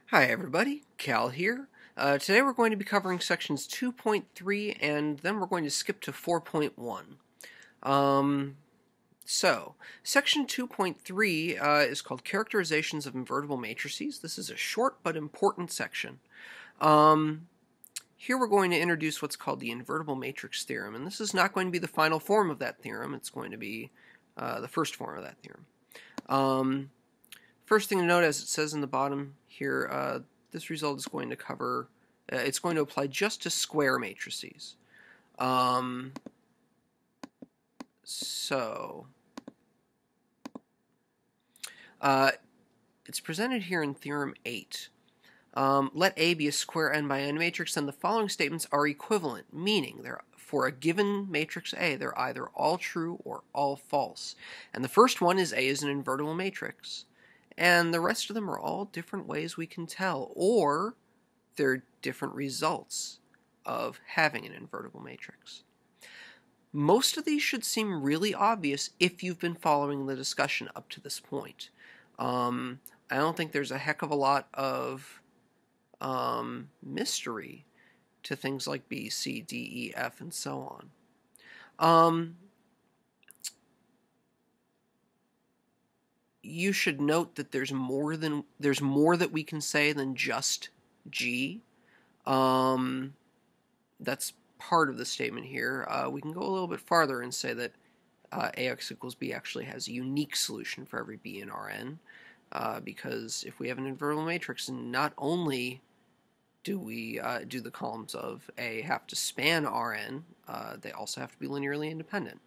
Hi everybody, Cal here. Today we're going to be covering sections 2.3 and then we're going to skip to 4.1. Section 2.3 is called Characterizations of Invertible Matrices. This is a short but important section. Here we're going to introduce what's called the invertible matrix theorem, and this is not going to be the final form of that theorem, it's going to be the first form of that theorem. First thing to note, as it says in the bottom here, this result is going to cover, it's going to apply just to square matrices. It's presented here in Theorem 8. Let A be a square n by n matrix, and the following statements are equivalent, meaning for a given matrix A, they're either all true or all false. And the first one is A is an invertible matrix. And the rest of them are all different ways we can tell, or they're different results of having an invertible matrix. Most of these should seem really obvious if you've been following the discussion up to this point. I don't think there's a heck of a lot of mystery to things like B, C, D, E, F, and so on. You should note that there's more that we can say than just G. That's part of the statement here. We can go a little bit farther and say that AX equals B actually has a unique solution for every B in Rn, because if we have an invertible matrix, not only do we do the columns of A have to span Rn, they also have to be linearly independent.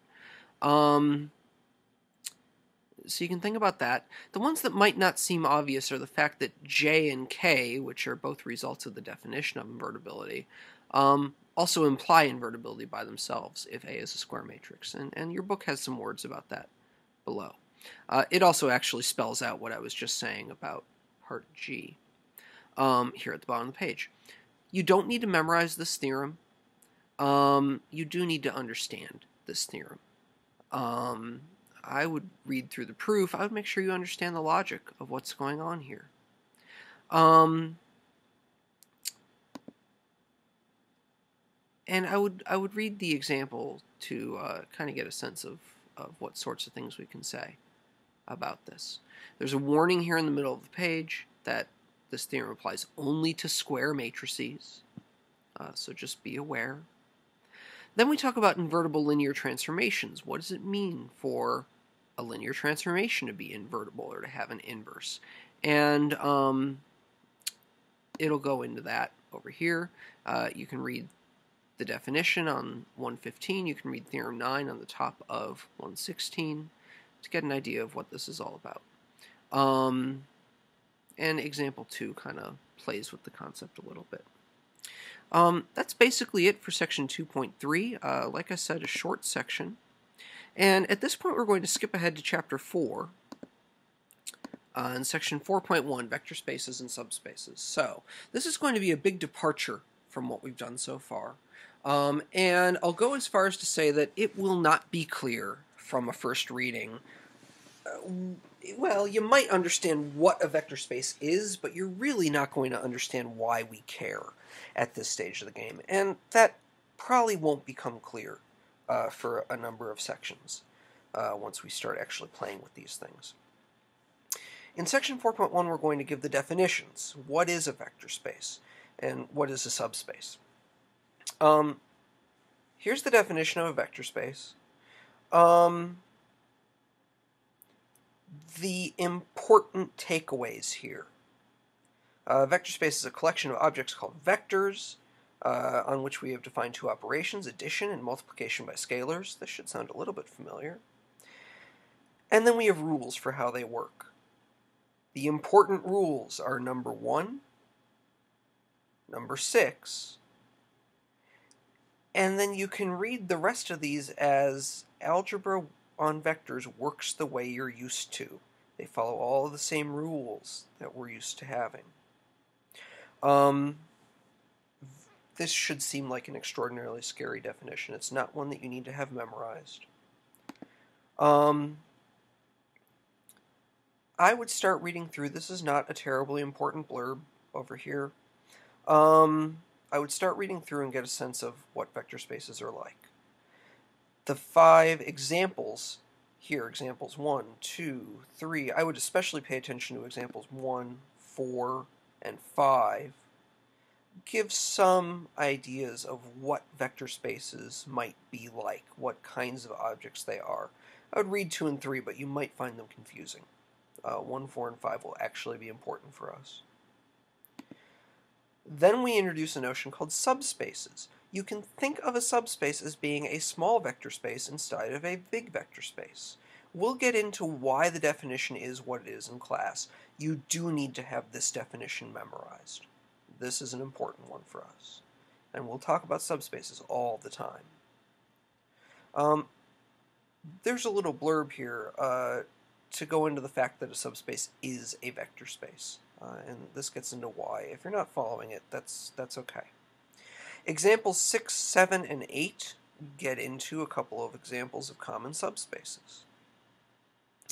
So you can think about that. The ones that might not seem obvious are the fact that J and K, which are both results of the definition of invertibility, also imply invertibility by themselves if A is a square matrix. And your book has some words about that below. It also actually spells out what I was just saying about part G here at the bottom of the page. You don't need to memorize this theorem. You do need to understand this theorem. I would read through the proof. I would make sure you understand the logic of what's going on here. And I would read the example to kind of get a sense of what sorts of things we can say about this. There's a warning here in the middle of the page that this theorem applies only to square matrices, so just be aware. Then we talk about invertible linear transformations. What does it mean for a linear transformation to be invertible or to have an inverse? And it'll go into that over here. You can read the definition on 115. You can read Theorem 9 on the top of 116 to get an idea of what this is all about. And example 2 kind of plays with the concept a little bit. That's basically it for section 2.3. Like I said, a short section. And at this point, we're going to skip ahead to chapter 4. In section 4.1, vector spaces and subspaces. So this is going to be a big departure from what we've done so far. And I'll go as far as to say that it will not be clear from a first reading. Well, you might understand what a vector space is, but you're really not going to understand why we care at this stage of the game. And that probably won't become clear for a number of sections once we start actually playing with these things. In section 4.1, we're going to give the definitions. What is a vector space, and what is a subspace? Here's the definition of a vector space. The important takeaways here. A vector space is a collection of objects called vectors, on which we have defined two operations, addition and multiplication by scalars. This should sound a little bit familiar. And then we have rules for how they work. The important rules are number 1, number 6, and then you can read the rest of these as algebra on vectors works the way you're used to. They follow all of the same rules that we're used to having. This should seem like an extraordinarily scary definition. It's not one that you need to have memorized. I would start reading through. This is not a terribly important blurb. over here, I would start reading through and get a sense of what vector spaces are like. The 5 examples here, examples 1, 2, 3, I would especially pay attention to examples 1, 4, and 5, give some ideas of what vector spaces might be like, what kinds of objects they are. I would read 2 and 3, but you might find them confusing. 1, 4, and 5 will actually be important for us. Then we introduce a notion called subspaces. You can think of a subspace as being a small vector space inside of a big vector space. We'll get into why the definition is what it is in class. You do need to have this definition memorized. This is an important one for us. And we'll talk about subspaces all the time. There's a little blurb here to go into the fact that a subspace is a vector space. And this gets into why. If you're not following it, that's okay. Examples 6, 7, and 8 get into a couple of examples of common subspaces.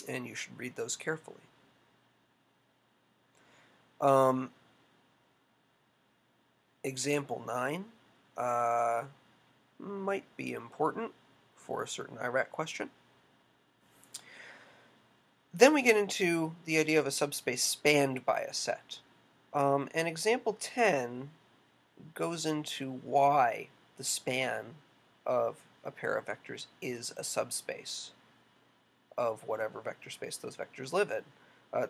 And you should read those carefully. Example 9 might be important for a certain IRAC question. Then we get into the idea of a subspace spanned by a set. And example 10 goes into why the span of a pair of vectors is a subspace of whatever vector space those vectors live in.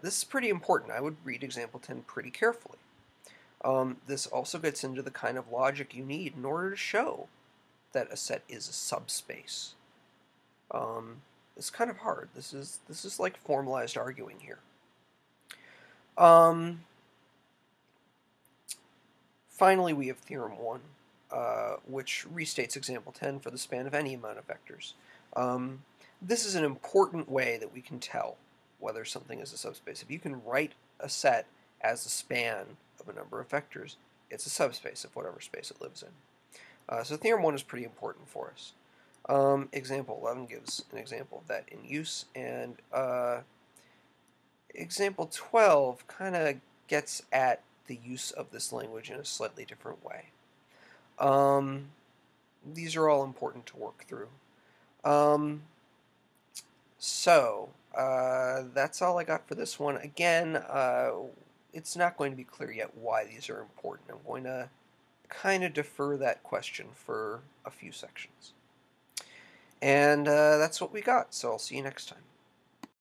This is pretty important. I would read example 10 pretty carefully. This also gets into the kind of logic you need in order to show that a set is a subspace. It's kind of hard. This is like formalized arguing here. Finally, we have Theorem 1, which restates example 10 for the span of any amount of vectors. This is an important way that we can tell whether something is a subspace. If you can write a set as a span of a number of vectors, it's a subspace of whatever space it lives in. So Theorem 1 is pretty important for us. Example 11 gives an example of that in use, and example 12 kind of gets at the use of this language in a slightly different way. These are all important to work through. So that's all I got for this one. Again, it's not going to be clear yet why these are important. I'm going to kind of defer that question for a few sections. And that's what we got, so I'll see you next time.